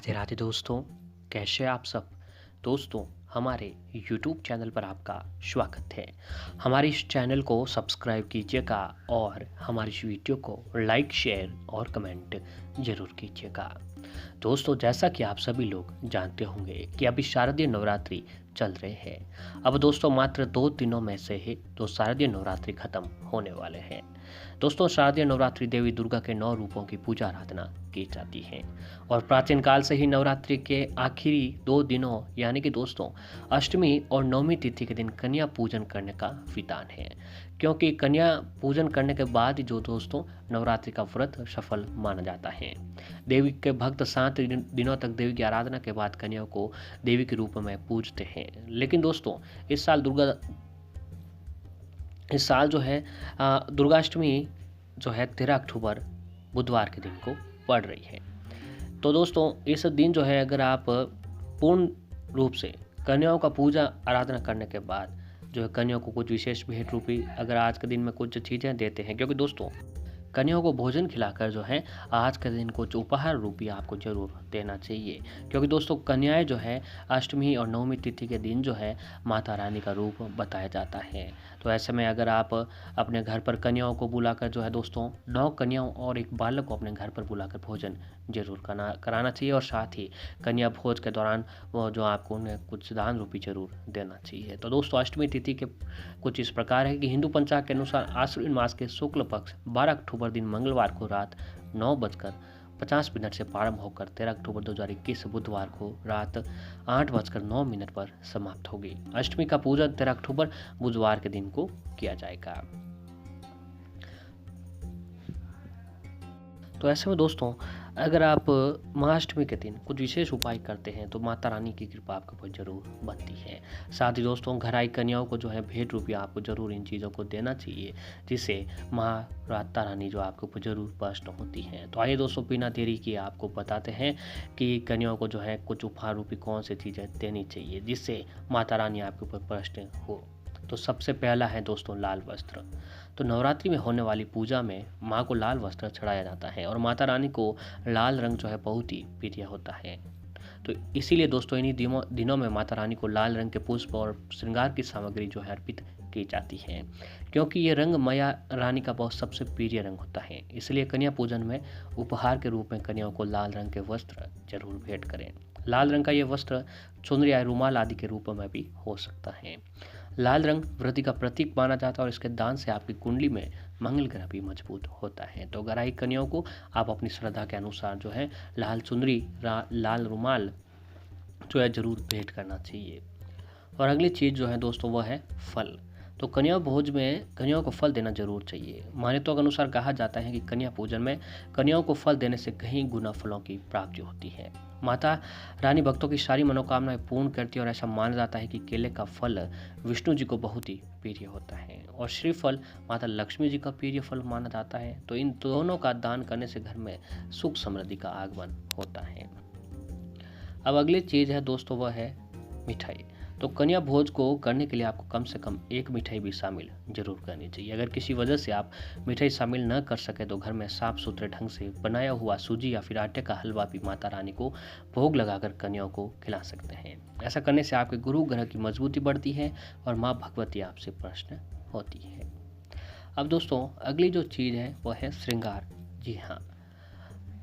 राधे राधे दोस्तों, कैसे हैं आप सब। दोस्तों, हमारे YouTube चैनल पर आपका स्वागत है। हमारे इस चैनल को सब्सक्राइब कीजिएगा और हमारी इस वीडियो को लाइक शेयर और कमेंट ज़रूर कीजिएगा। दोस्तों, जैसा कि आप सभी लोग जानते होंगे कि अभी शारदीय नवरात्रि चल रहे हैं। अब दोस्तों मात्र 2 दिनों में से ही तो शारदीय नवरात्रि खत्म होने वाले हैं। दोस्तों, शारदीय नवरात्रि देवी दुर्गा के 9 रूपों की पूजा आराधना की जाती है और प्राचीन काल से ही नवरात्रि के आखिरी 2 दिनों यानी कि दोस्तों अष्टमी और नवमी तिथि के दिन कन्या पूजन करने का विधान है, क्योंकि कन्या पूजन करने के बाद जो दोस्तों नवरात्रि का व्रत सफल माना जाता है। देवी के भक्त 7 दिनों तक देवी की आराधना के बाद कन्या को देवी के रूप में पूजते हैं। लेकिन दोस्तों इस साल जो है दुर्गाष्टमी जो है 13 अक्टूबर बुधवार के दिन को पड़ रही है। तो दोस्तों इस दिन जो है अगर आप पूर्ण रूप से कन्याओं का पूजा आराधना करने के बाद जो है कन्याओं को कुछ विशेष भेंट रूपी अगर आज के दिन में कुछ चीज़ें देते हैं, क्योंकि दोस्तों कन्याओं को भोजन खिलाकर जो है आज के दिन कुछ उपहार रूपी आपको जरूर देना चाहिए, क्योंकि दोस्तों कन्याएं जो है अष्टमी और नवमी तिथि के दिन जो है माता रानी का रूप बताया जाता है। तो ऐसे में अगर आप अपने घर पर कन्याओं को बुलाकर जो है दोस्तों 9 कन्याओं और एक बालक को अपने घर पर बुलाकर भोजन जरूर कराना चाहिए और साथ ही कन्या भोज के दौरान वो जो आपको उन्हें कुछ दान रूपी जरूर देना चाहिए। तो दोस्तों अष्टमी तिथि के कुछ इस प्रकार है कि हिंदू पंचांग के अनुसार आश्विन मास के शुक्ल पक्ष 12 अक्टूबर दिन मंगलवार को रात 9:50 से प्रारंभ होकर 13 अक्टूबर 2021 बुधवार को रात 8:09 पर समाप्त होगी। अष्टमी का पूजन 13 अक्टूबर बुधवार के दिन को किया जाएगा। तो ऐसे में दोस्तों अगर आप महाअष्टमी के दिन कुछ विशेष उपाय करते हैं तो माता रानी की कृपा आपके ऊपर जरूर बनती है। साथ ही दोस्तों घर आई कन्याओं को जो है भेंट रुपया आपको जरूर इन चीज़ों को देना चाहिए, जिससे माता रानी जो आपके ऊपर जरूर प्रसन्न होती हैं। तो आइए दोस्तों बिना देरी किए आपको बताते हैं कि कन्याओं को जो है कुछ उपहार रूपी कौन सी चीज़ें देनी चाहिए जिससे माता रानी आपके ऊपर प्रसन्न हो। तो सबसे पहला है दोस्तों लाल वस्त्र। तो नवरात्रि में होने वाली पूजा में माँ को लाल वस्त्र चढ़ाया जाता है और माता रानी को लाल रंग जो है बहुत ही प्रिय होता है। तो इसीलिए दोस्तों इन्हीं दिनों में माता रानी को लाल रंग के पुष्प और श्रृंगार की सामग्री जो है अर्पित की जाती है, क्योंकि ये रंग माया रानी का बहुत सबसे प्रिय रंग होता है। इसलिए कन्या पूजन में उपहार के रूप में कन्याओं को लाल रंग के वस्त्र जरूर भेंट करें। लाल रंग का ये वस्त्र चुनरी या रुमाल आदि के रूप में भी हो सकता है। लाल रंग वृद्धि का प्रतीक माना जाता है और इसके दान से आपकी कुंडली में मंगल ग्रह भी मजबूत होता है। तो गराई कन्याओं को आप अपनी श्रद्धा के अनुसार जो है लाल चुनरी लाल रुमाल जो है जरूर भेंट करना चाहिए। और अगली चीज़ जो है दोस्तों वह है फल। तो कन्या भोज में कन्याओं को फल देना जरूर चाहिए। मान्यताओं के अनुसार कहा जाता है कि कन्या पूजन में कन्याओं को फल देने से कहीं गुना फलों की प्राप्ति होती है। माता रानी भक्तों की सारी मनोकामनाएं पूर्ण करती है और ऐसा माना जाता है कि केले का फल विष्णु जी को बहुत ही प्रिय होता है और श्रीफल माता लक्ष्मी जी का प्रिय फल माना जाता है। तो इन दोनों का दान करने से घर में सुख समृद्धि का आगमन होता है। अब अगली चीज़ है दोस्तों वह है मिठाई। तो कन्या भोज को करने के लिए आपको कम से कम एक मिठाई भी शामिल जरूर करनी चाहिए। अगर किसी वजह से आप मिठाई शामिल न कर सके तो घर में साफ सुथरे ढंग से बनाया हुआ सूजी या फिर आटे का हलवा भी माता रानी को भोग लगाकर कन्याओं को खिला सकते हैं। ऐसा करने से आपके गुरु ग्रह की मजबूती बढ़ती है और माँ भगवती आपसे प्रसन्न होती है। अब दोस्तों अगली जो चीज़ है वह है श्रृंगार। जी हाँ,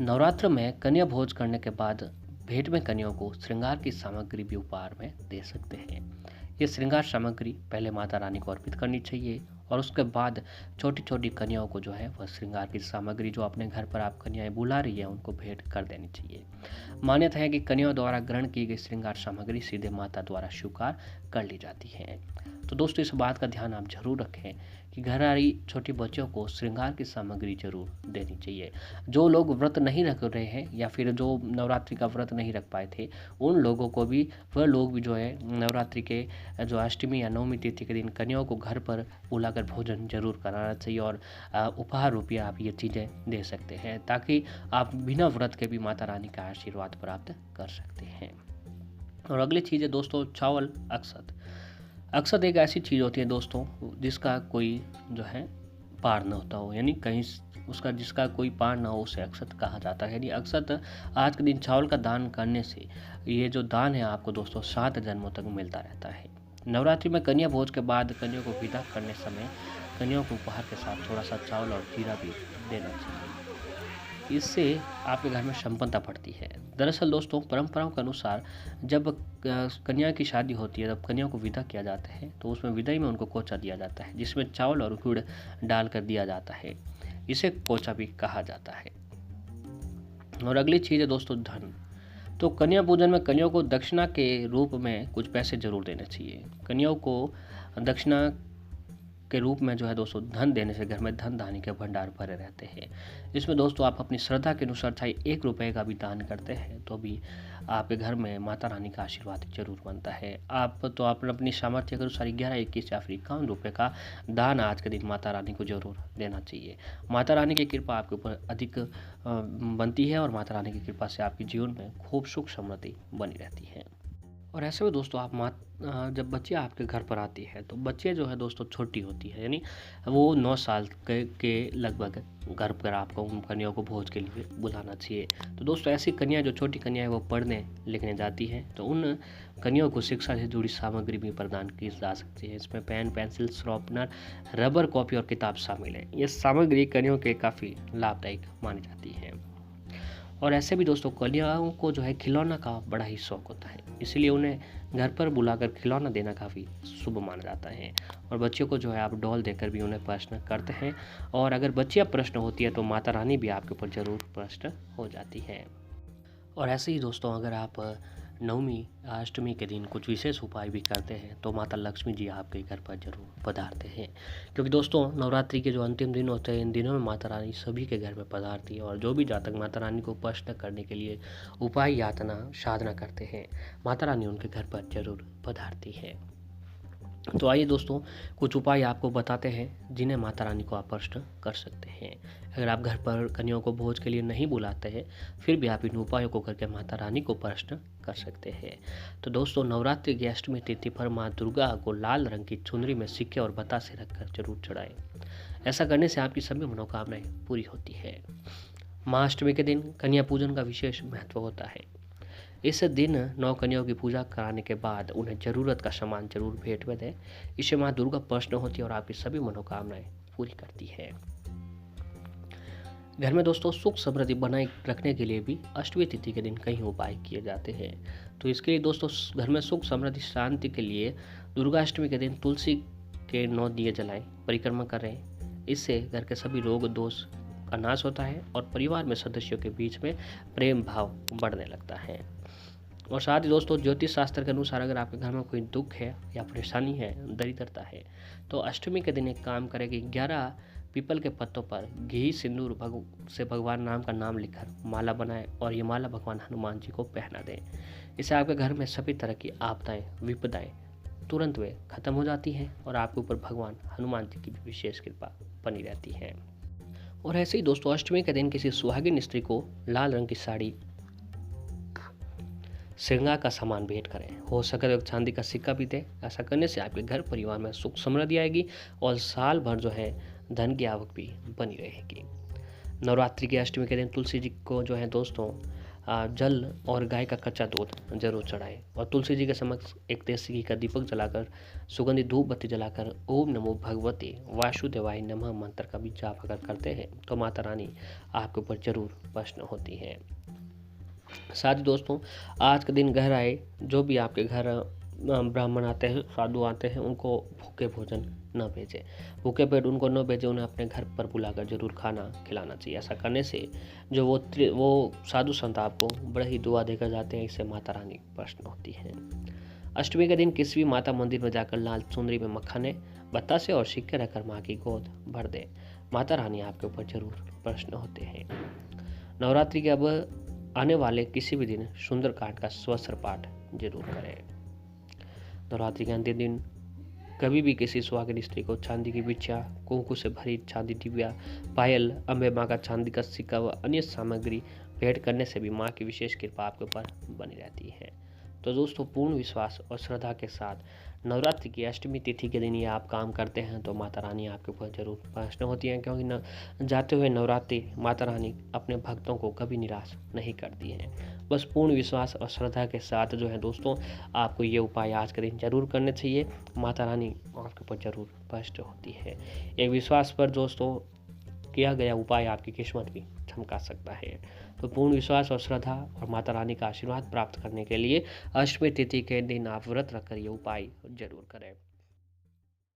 नवरात्र में कन्या भोज करने के बाद भेंट में कन्याओं को श्रृंगार की सामग्री भी उपहार में दे सकते हैं। ये श्रृंगार सामग्री पहले माता रानी को अर्पित करनी चाहिए और उसके बाद छोटी छोटी कन्याओं को जो है वह श्रृंगार की सामग्री जो अपने घर पर आप कन्याएं बुला रही है उनको भेंट कर देनी चाहिए। मान्यता है कि कन्याओं द्वारा ग्रहण की गई श्रृंगार सामग्री सीधे माता द्वारा स्वीकार कर ली जाती है। तो दोस्तों इस बात का ध्यान आप जरूर रखें कि घर आई छोटी बच्चों को श्रृंगार की सामग्री जरूर देनी चाहिए। जो लोग व्रत नहीं रख रहे हैं या फिर जो नवरात्रि का व्रत नहीं रख पाए थे उन लोगों को भी वह लोग भी जो है नवरात्रि के जो अष्टमी या नवमी तिथि के दिन कन्याओं को घर पर बुलाकर भोजन जरूर कराना चाहिए और उपहार रूपी आप ये चीज़ें दे सकते हैं ताकि आप बिना व्रत के भी माता रानी का आशीर्वाद प्राप्त कर सकते हैं। और अगली चीज़ है दोस्तों चावल अक्षत। एक ऐसी चीज़ होती है दोस्तों जिसका कोई जो है पार न होता हो, यानी कहीं उसका जिसका कोई पार ना हो उसे अक्षत कहा जाता है। यानी अक्षत आज के दिन चावल का दान करने से ये जो दान है आपको दोस्तों 7 जन्मों तक मिलता रहता है। नवरात्रि में कन्या भोज के बाद कन्या को विदा करने समय कन्याओं को उपहार के साथ थोड़ा सा चावल और जीरा भी देना चाहिए। इससे आपके घर में संपन्नता बढ़ती है। दरअसल दोस्तों परंपराओं के अनुसार जब कन्या की शादी होती है, जब कन्या को विदा किया जाता है तो उसमें विदाई में उनको कोचा दिया जाता है, जिसमें चावल और गुड़ डालकर दिया जाता है। इसे कोचा भी कहा जाता है। और अगली चीज़ है दोस्तों धन। तो कन्या पूजन में कन्याओं को दक्षिणा के रूप में कुछ पैसे जरूर देने चाहिए। कन्याओं को दक्षिणा के रूप में जो है दोस्तों धन देने से घर में धन धान्य के भंडार भरे रहते हैं। इसमें दोस्तों आप अपनी श्रद्धा के अनुसार चाहे 1 रुपये का भी दान करते हैं तो भी आपके घर में माता रानी का आशीर्वाद जरूर बनता है। आप अपनी सामर्थ्य के अनुसार 11, 21 या फिर 51 रुपये का दान आज के दिन माता रानी को जरूर देना चाहिए। माता रानी की कृपा आपके ऊपर अधिक बनती है और माता रानी की कृपा से आपके जीवन में खूब सुख समृद्धि बनी रहती है। और ऐसे में दोस्तों जब बच्चे आपके घर पर आती है तो बच्चे जो है दोस्तों छोटी होती है, यानी वो 9 साल के लगभग घर पर आपको उन कन्याओं को भोज के लिए बुलाना चाहिए। तो दोस्तों ऐसी कन्या जो छोटी कन्या है वो पढ़ने लिखने जाती है तो उन कन्याओं को शिक्षा से जुड़ी सामग्री भी प्रदान की जा सकती है। इसमें pen, pencil, sharpener, rubber, copy और किताब शामिल है। ये सामग्री कन्याओं के काफ़ी लाभदायक मानी जाती है। और ऐसे भी दोस्तों कन्याओं को जो है खिलौना का बड़ा ही शौक होता है, इसलिए उन्हें घर पर बुलाकर खिलौना देना काफ़ी शुभ माना जाता है। और बच्चों को जो है आप डॉल देकर भी उन्हें प्रश्न करते हैं और अगर बच्चियाँ प्रश्न होती है तो माता रानी भी आपके ऊपर जरूर प्रश्न हो जाती है। और ऐसे ही दोस्तों अगर आप नवमी अष्टमी के दिन कुछ विशेष उपाय भी करते हैं तो माता लक्ष्मी जी आपके घर पर जरूर पधारते हैं, क्योंकि दोस्तों नवरात्रि के जो अंतिम दिन होते हैं इन दिनों में माता रानी सभी के घर में पधारती है। और जो भी जातक माता रानी को प्रश्न करने के लिए उपाय यातना साधना करते हैं माता रानी उनके घर पर जरूर पधारती है। तो आइए दोस्तों कुछ उपाय आपको बताते हैं जिन्हें माता रानी को आप प्रश्न कर सकते हैं। अगर आप घर पर कन्याओं को भोज के लिए नहीं बुलाते हैं फिर भी आप इन उपायों को करके माता रानी को प्रश्न कर सकते हैं। तो दोस्तों नवरात्रि की अष्टमी तिथि पर माँ दुर्गा को लाल रंग की चुनरी में सिक्के और बतासे रखकर जरूर चढ़ाएं। ऐसा करने से आपकी सभी मनोकामनाएं पूरी होती है। माँ अष्टमी के दिन कन्या पूजन का विशेष महत्व होता है। इस दिन 9 कन्याओं की पूजा कराने के बाद उन्हें जरूरत का सामान जरूर भेंट में दें। इससे माँ दुर्गा प्रसन्न होती है और आपकी सभी मनोकामनाएं पूरी करती है। घर में दोस्तों सुख समृद्धि बनाए रखने के लिए भी अष्टमी तिथि के दिन कई उपाय किए जाते हैं। तो इसके लिए दोस्तों घर में सुख समृद्धि शांति के लिए दुर्गा अष्टमी के दिन तुलसी के 9 दिए जलाएं, परिक्रमा करें। इससे घर के सभी रोग दोष का नाश होता है और परिवार में सदस्यों के बीच में प्रेम भाव बढ़ने लगता है। और साथ ही दोस्तों ज्योतिष शास्त्र के अनुसार अगर आपके घर में कोई दुख है या परेशानी है, दरिद्रता है, तो अष्टमी के दिन एक काम करें कि 11 पीपल के पत्तों पर घी सिंदूर से भगवान नाम का नाम लिखकर माला बनाएं और ये माला भगवान हनुमान जी को पहना दें। इससे आपके घर में सभी तरह की आपदाएं विपदाएं तुरंत वे खत्म हो जाती हैं और आपके ऊपर भगवान हनुमान जी की भी विशेष कृपा बनी रहती है। और ऐसे ही दोस्तों अष्टमी के दिन किसी सुहागिन स्त्री को लाल रंग की साड़ी, श्रृंगार का सामान भेंट करें। हो सके तो चांदी का सिक्का भी दें। ऐसा करने से आपके घर परिवार में सुख समृद्धि आएगी और साल भर जो है धन की आवक भी बनी रहेगी। नवरात्रि की अष्टमी के दिन तुलसी जी को जो है दोस्तों जल और गाय का कच्चा दूध जरूर चढ़ाएं और तुलसी जी के समक्ष एक देसी घी का दीपक जलाकर सुगंधित धूप बत्ती जलाकर ओम नमो भगवते वासुदेवाय नमः मंत्र का भी जाप अगर करते हैं तो माता रानी आपके ऊपर जरूर प्रसन्न होती है। साथ ही दोस्तों आज के दिन घर आए जो भी आपके घर ब्राह्मण आते हैं, साधु आते हैं, उनको भूखे भोजन न भेजें, भूखे पेट उनको न भेजें, उन्हें अपने घर पर बुलाकर जरूर खाना खिलाना चाहिए। ऐसा करने से जो वो साधु संत आपको बड़ा ही दुआ देकर जाते हैं, इससे माता रानी प्रसन्न होती है। अष्टमी के दिन किसी भी माता मंदिर में जाकर लाल चुनरी में मक्खने, बतासे और सिक्के रखकर माँ की गोद भर दे। माता रानी आपके ऊपर जरूर प्रसन्न होते हैं। नवरात्रि के अब आने वाले किसी भी दिन सुंदरकांड का स्वस्त्र पाठ जरूर करें। नवरात्रि के अंतिम दिन कभी भी किसी सुहागिन स्त्री को चांदी की बिछिया, कुंकू से भरी चांदी दिव्या, पायल, अम्बे माँ का चांदी का सिक्का व अन्य सामग्री भेंट करने से भी माँ की विशेष कृपा आपके ऊपर बनी रहती है। तो दोस्तों पूर्ण विश्वास और श्रद्धा के साथ नवरात्रि की अष्टमी तिथि के दिन ये आप काम करते हैं तो माता रानी आपके ऊपर जरूर प्रसन्न होती हैं, क्योंकि न जाते हुए नवरात्रि माता रानी अपने भक्तों को कभी निराश नहीं करती हैं। बस पूर्ण विश्वास और श्रद्धा के साथ जो है दोस्तों आपको ये उपाय आज के दिन जरूर करने चाहिए। माता रानी आपके ऊपर जरूर प्रसन्न होती है। एक विश्वास पर दोस्तों किया गया उपाय आपकी किस्मत भी चमका सकता है। तो पूर्ण विश्वास और श्रद्धा और माता रानी का आशीर्वाद प्राप्त करने के लिए अष्टमी तिथि के दिन आप व्रत रखकर ये उपाय जरूर करें।